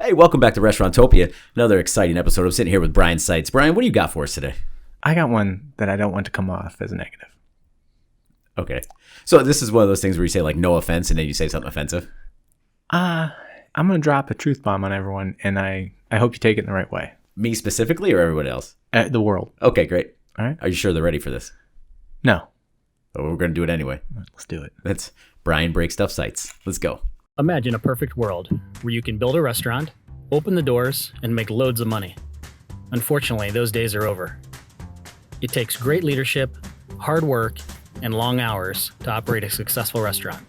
Hey, welcome back to Restaurantopia. Another exciting episode. I'm sitting here with Brian Seitz. Brian, what do you got for us today? I got one that I don't want to come off as a negative. Okay. So this is one of those things where you say like no offense and then you say something offensive? I'm going to drop a truth bomb on everyone, and I hope you take it in the right way. Me specifically or everybody else? The world. Okay, great. All right? Are you sure they're ready for this? No. Oh, we're going to do it anyway. Let's do it. That's Brian Break Stuff Sites. Let's go. Imagine a perfect world where you can build a restaurant, open the doors, and make loads of money. Unfortunately, those days are over. It takes great leadership, hard work, and long hours to operate a successful restaurant.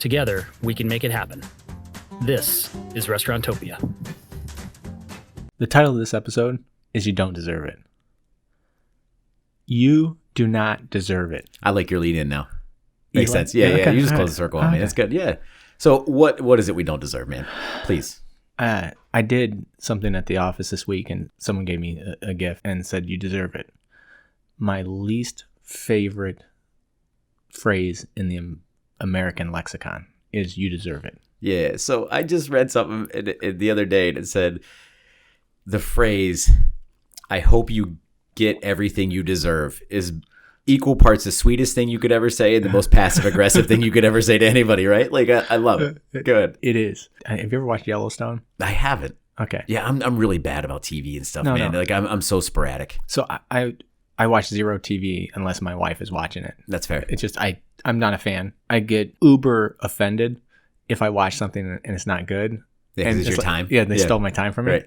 Together, we can make it happen. This is Restaurantopia. The title of this episode is You Don't Deserve It. You do not deserve it. I like your lead in now. Makes sense. Yeah, Okay. You just close the circle on me. That's good. Yeah. So what is it we don't deserve, man? Please. I did something at the office this week, and someone gave me a gift and said, you deserve it. My least favorite phrase in the American lexicon is you deserve it. Yeah. So I just read something the other day and it said the phrase, I hope you get everything you deserve, is equal parts the sweetest thing you could ever say and the most passive aggressive thing you could ever say to anybody, right? Like I love it. Good. It is. Have you ever watched Yellowstone? I haven't. Okay. Yeah, I'm really bad about TV and stuff, man. No. Like I'm so sporadic. So I watch zero TV unless my wife is watching it. That's fair. It's just I'm not a fan. I get uber offended if I watch something and it's not good. Yeah, 'cause and it's your time. Yeah, they stole my time from me. Right.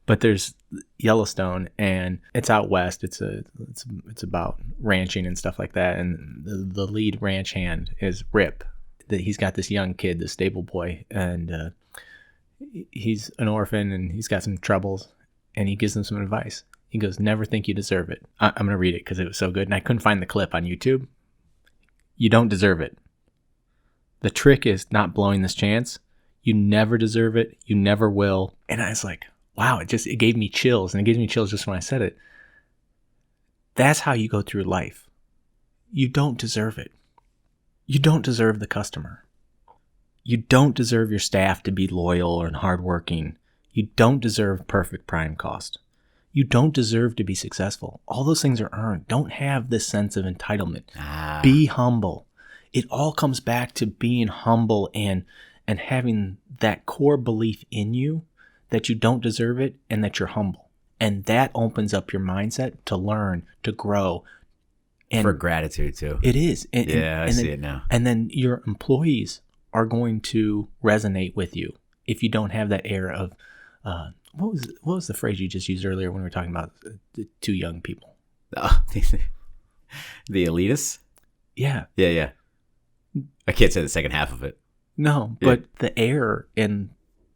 But there's Yellowstone, and it's out west. It's about ranching and stuff like that. And the lead ranch hand is Rip. He's got this young kid, this stable boy, and he's an orphan, and he's got some troubles. And he gives them some advice. He goes, "Never think you deserve it." I'm going to read it because it was so good, and I couldn't find the clip on YouTube. You don't deserve it. The trick is not blowing this chance. You never deserve it. You never will. And I was like, wow, it gave me chills, and it gave me chills just when I said it. That's how you go through life. You don't deserve it. You don't deserve the customer. You don't deserve your staff to be loyal and hardworking. You don't deserve perfect prime cost. You don't deserve to be successful. All those things are earned. Don't have this sense of entitlement. Be humble. It all comes back to being humble and having that core belief in you that you don't deserve it and that you're humble. And that opens up your mindset to learn, to grow. And for gratitude too. It is. I see it now. And then your employees are going to resonate with you if you don't have that air of, what was the phrase you just used earlier when we were talking about the two young people? The elitists? Yeah. Yeah. I can't say the second half of it. No, but the air and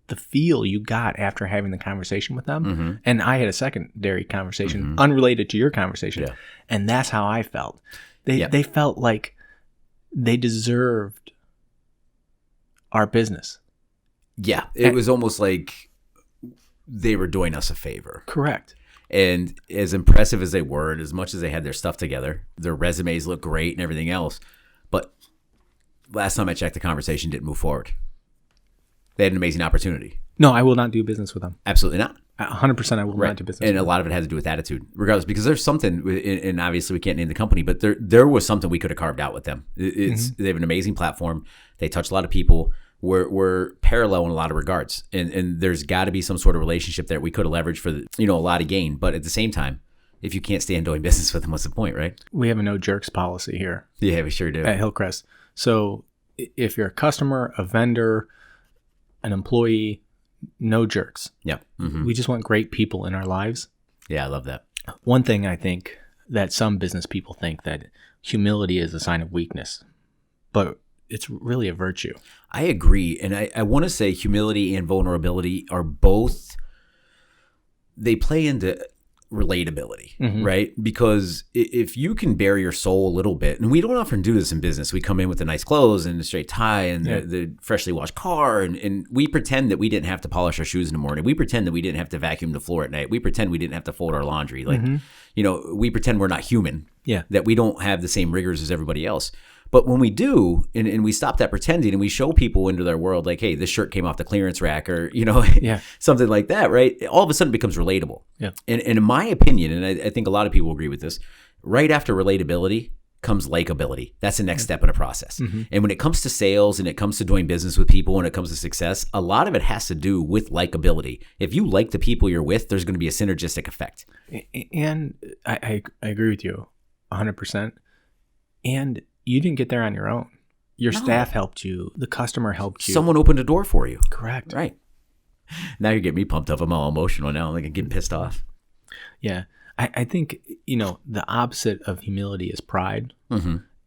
the feel you got after having the conversation with them. And I had a secondary conversation unrelated to your conversation. Yeah. And that's how I felt. They felt like they deserved our business. Yeah. It was almost like they were doing us a favor. Correct. And as impressive as they were, and as much as they had their stuff together, their resumes looked great and everything else. But last time I checked, the conversation didn't move forward. They had an amazing opportunity. No, I will not do business with them. Absolutely not. 100% I will not do business with them. And a lot of it had to do with attitude, regardless, because there's something, and obviously we can't name the company, but there was something we could have carved out with them. They have an amazing platform. They touch a lot of people. We're parallel in a lot of regards. And there's got to be some sort of relationship that we could have leveraged for a lot of gain. But at the same time, if you can't stand doing business with them, what's the point, right? We have a no jerks policy here. Yeah, we sure do. At Hillcrest. So if you're a customer, a vendor, an employee, no jerks. Yeah. We just want great people in our lives. Yeah, I love that. One thing I think that some business people think that humility is a sign of weakness, but it's really a virtue. I agree. And I want to say humility and vulnerability are both, they play into relatability, right? Because if you can bare your soul a little bit, and we don't often do this in business, we come in with the nice clothes and the straight tie and the freshly washed car, and we pretend that we didn't have to polish our shoes in the morning. We pretend that we didn't have to vacuum the floor at night. We pretend we didn't have to fold our laundry. Like, we pretend we're not human, that we don't have the same rigors as everybody else. But when we do, and we stop that pretending and we show people into their world, like, hey, this shirt came off the clearance rack, or, something like that, right? All of a sudden it becomes relatable. Yeah. And in my opinion, and I think a lot of people agree with this, right after relatability comes likability. That's the next step in a process. Mm-hmm. And when it comes to sales and it comes to doing business with people, when it comes to success, a lot of it has to do with likability. If you like the people you're with, there's going to be a synergistic effect. And I agree with you 100%. And you didn't get there on your own. Your staff helped you. The customer helped you. Someone opened a door for you. Correct. Right. Now you're getting me pumped up. I'm all emotional now. I'm like getting pissed off. Yeah. I think, the opposite of humility is pride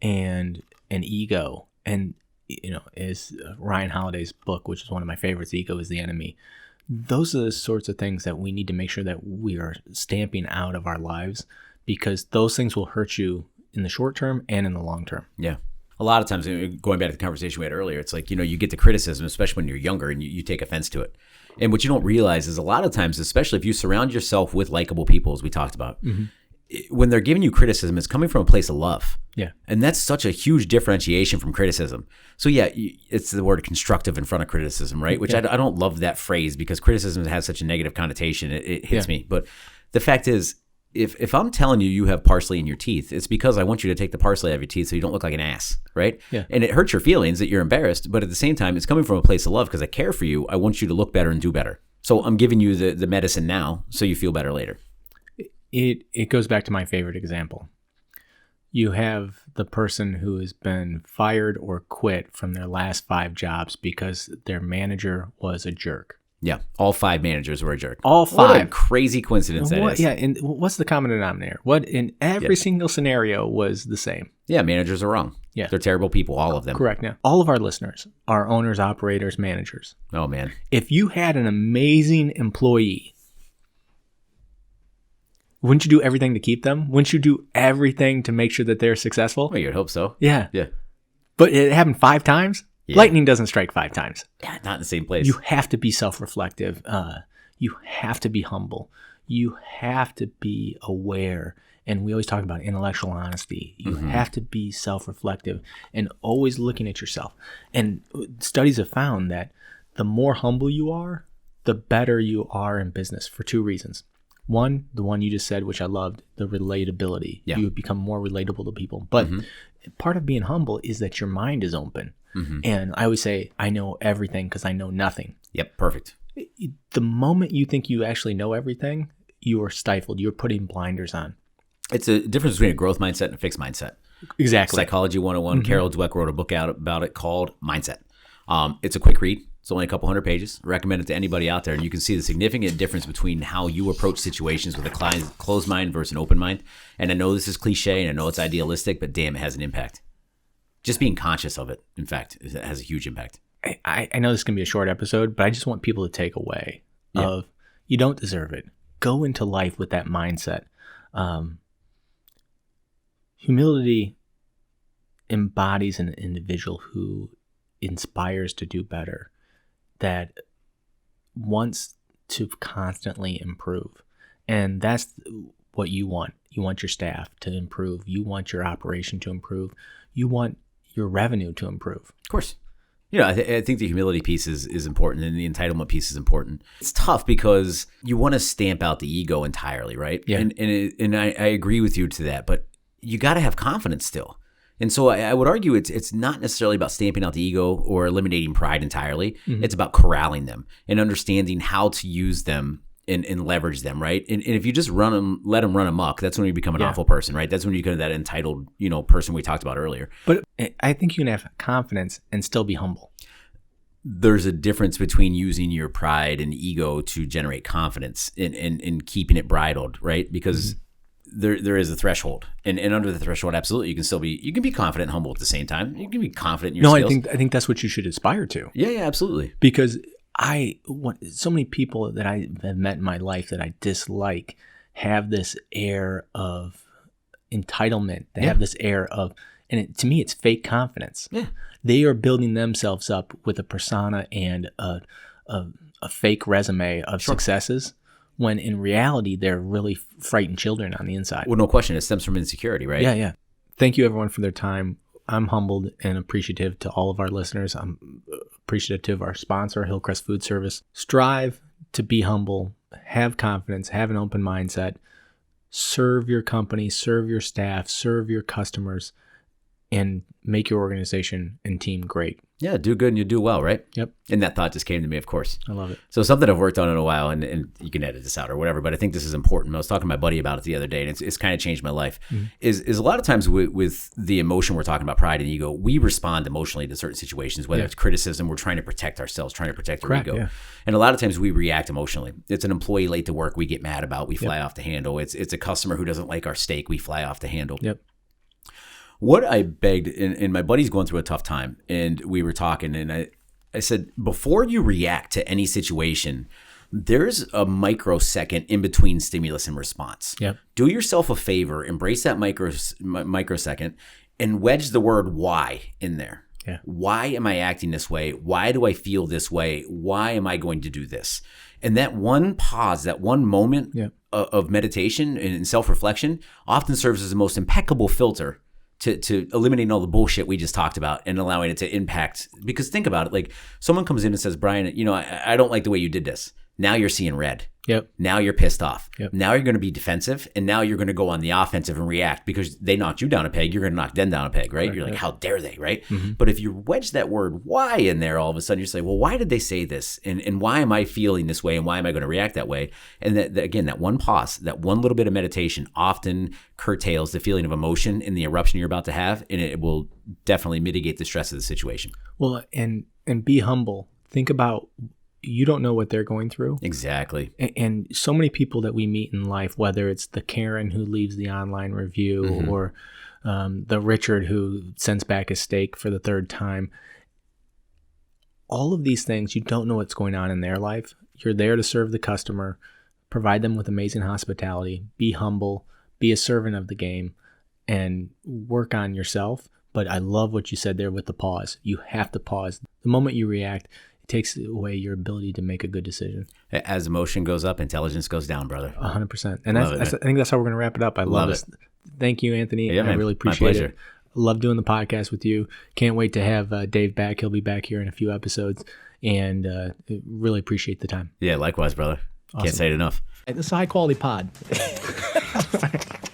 and ego. And, is Ryan Holiday's book, which is one of my favorites, Ego is the Enemy. Those are the sorts of things that we need to make sure that we are stamping out of our lives, because those things will hurt you in the short term and in the long term. Yeah. A lot of times, going back to the conversation we had earlier, it's like, you get the criticism, especially when you're younger, and you take offense to it. And what you don't realize is a lot of times, especially if you surround yourself with likable people, as we talked about, when they're giving you criticism, it's coming from a place of love. Yeah. And that's such a huge differentiation from criticism. So yeah, it's the word constructive in front of criticism, right? Which I don't love that phrase, because criticism has such a negative connotation. It hits me. But the fact is, if I'm telling you have parsley in your teeth, it's because I want you to take the parsley out of your teeth so you don't look like an ass, right? Yeah. And it hurts your feelings that you're embarrassed, but at the same time, it's coming from a place of love, because I care for you. I want you to look better and do better. So I'm giving you the medicine now so you feel better later. It goes back to my favorite example. You have the person who has been fired or quit from their last 5 jobs because their manager was a jerk. Yeah, all 5 managers were a jerk. All 5. What a crazy coincidence that is. Yeah, and what's the common denominator? What in every single scenario was the same? Yeah, managers are wrong. Yeah. They're terrible people, all of them. Correct. Now, all of our listeners are owners, operators, managers. Oh, man. If you had an amazing employee, wouldn't you do everything to keep them? Wouldn't you do everything to make sure that they're successful? Well, you'd hope so. Yeah. Yeah. But it happened 5 times? Yeah. Lightning doesn't strike 5 times. Yeah, not in the same place. You have to be self-reflective. You have to be humble. You have to be aware. And we always talk about intellectual honesty. You have to be self-reflective and always looking at yourself. And studies have found that the more humble you are, the better you are in business, for 2 reasons. One, the one you just said, which I loved, the relatability. Yeah. You become more relatable to people. But part of being humble is that your mind is open. And I always say, I know everything because I know nothing. Yep, perfect. The moment you think you actually know everything, you are stifled. You're putting blinders on. It's a difference between a growth mindset and a fixed mindset. Exactly. Psychology 101. Carol Dweck wrote a book out about it called Mindset. It's a quick read. It's only a couple hundred pages. I recommend it to anybody out there, and you can see the significant difference between how you approach situations with a closed mind versus an open mind. And I know this is cliche, and I know it's idealistic, but damn, it has an impact. Just being conscious of it, in fact, it has a huge impact. I know this is going to be a short episode, but I just want people to take away of you don't deserve it. Go into life with that mindset. Humility embodies an individual who inspires to do better, that wants to constantly improve. And that's what you want. You want your staff to improve. You want your operation to improve. You want your revenue to improve. Of course. I think the humility piece is important, and the entitlement piece is important. It's tough because you want to stamp out the ego entirely, right? Yeah. And I agree with you to that, but you got to have confidence still. And so I would argue it's not necessarily about stamping out the ego or eliminating pride entirely. It's about corralling them and understanding how to use them and leverage them, right? And if you just let them run amok, that's when you become an awful person, right? That's when you become that entitled, person we talked about earlier. But I think you can have confidence and still be humble. There's a difference between using your pride and ego to generate confidence and keeping it bridled, right? Because there is a threshold, and under the threshold, absolutely, you can be confident and humble at the same time. You can be confident in your skills. I think that's what you should aspire to. Yeah, absolutely. Because so many people that I have met in my life that I dislike have this air of entitlement. They have this air of, to me, it's fake confidence. Yeah, they are building themselves up with a persona and a fake resume of successes, when in reality they're really frightened children on the inside. Well, no question, it stems from insecurity, right? Yeah. Thank you, everyone, for their time. I'm humbled and appreciative to all of our listeners. I'm appreciative of our sponsor, Hillcrest Food Service. Strive to be humble, have confidence, have an open mindset, serve your company, serve your staff, serve your customers, and make your organization and team great. Yeah, do good and you do well, right? Yep. And that thought just came to me, of course. I love it. So something I've worked on in a while, and you can edit this out or whatever, but I think this is important. I was talking to my buddy about it the other day, and it's kind of changed my life, is a lot of times with the emotion we're talking about, pride and ego, we respond emotionally to certain situations, whether it's criticism, we're trying to protect ourselves, trying to protect our ego. Yeah. And a lot of times we react emotionally. It's an employee late to work, we get mad about, we fly off the handle. It's a customer who doesn't like our steak, we fly off the handle. Yep. What I begged, and my buddy's going through a tough time, and we were talking, and I said, before you react to any situation, there's a microsecond in between stimulus and response. Yep. Do yourself a favor, embrace that microsecond, and wedge the word why in there. Yeah. Why am I acting this way? Why do I feel this way? Why am I going to do this? And that one pause, that one moment of meditation and self-reflection often serves as the most impeccable filter to eliminating all the bullshit we just talked about and allowing it to impact. Because think about it, like someone comes in and says, Brian, I don't like the way you did this. Now you're seeing red. Yep. Now you're pissed off. Yep. Now you're going to be defensive, and now you're going to go on the offensive and react because they knocked you down a peg. You're going to knock them down a peg, right? You're like, how dare they, right? Mm-hmm. But if you wedge that word why in there, all of a sudden you say, well, why did they say this? And why am I feeling this way? And why am I going to react that way? And again, that one pause, that one little bit of meditation often curtails the feeling of emotion in the eruption you're about to have, and it will definitely mitigate the stress of the situation. Well, and be humble. Think about, you don't know what they're going through. Exactly. And so many people that we meet in life, whether it's the Karen who leaves the online review or the Richard who sends back a steak for the third time, all of these things, you don't know what's going on in their life. You're there to serve the customer, provide them with amazing hospitality, be humble, be a servant of the game, and work on yourself. But I love what you said there with the pause. You have to pause. The moment you react, takes away your ability to make a good decision. As emotion goes up, intelligence goes down, brother. 100%. And I think that's how we're going to wrap it up. I love it. Thank you, Anthony. Yeah, I really appreciate it. Love doing the podcast with you. Can't wait to have Dave back. He'll be back here in a few episodes, and really appreciate the time. Yeah, likewise, brother. Awesome. Can't say it enough. This is a high quality pod.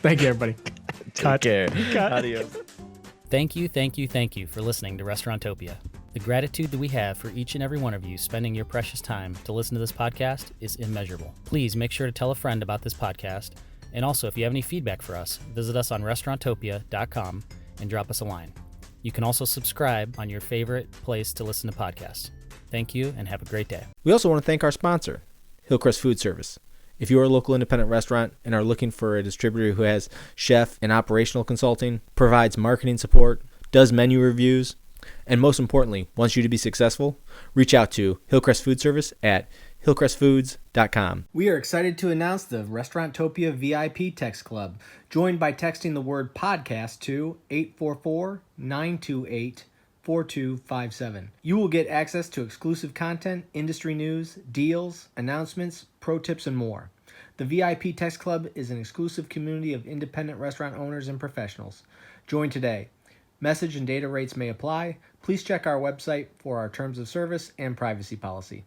Thank you, everybody. Take care. Adios. Thank you for listening to Restaurantopia. The gratitude that we have for each and every one of you spending your precious time to listen to this podcast is immeasurable. Please make sure to tell a friend about this podcast. And also, if you have any feedback for us, visit us on restaurantopia.com and drop us a line. You can also subscribe on your favorite place to listen to podcasts. Thank you and have a great day. We also want to thank our sponsor, Hillcrest Food Service. If you are a local independent restaurant and are looking for a distributor who has chef and operational consulting, provides marketing support, does menu reviews, and most importantly, wants you to be successful, reach out to Hillcrest Food Service at hillcrestfoods.com. We are excited to announce the Restaurantopia VIP Text Club. Join by texting the word podcast to 844-928-4257. You will get access to exclusive content, industry news, deals, announcements, pro tips, and more. The VIP Text Club is an exclusive community of independent restaurant owners and professionals. Join today. Message and data rates may apply. Please check our website for our terms of service and privacy policy.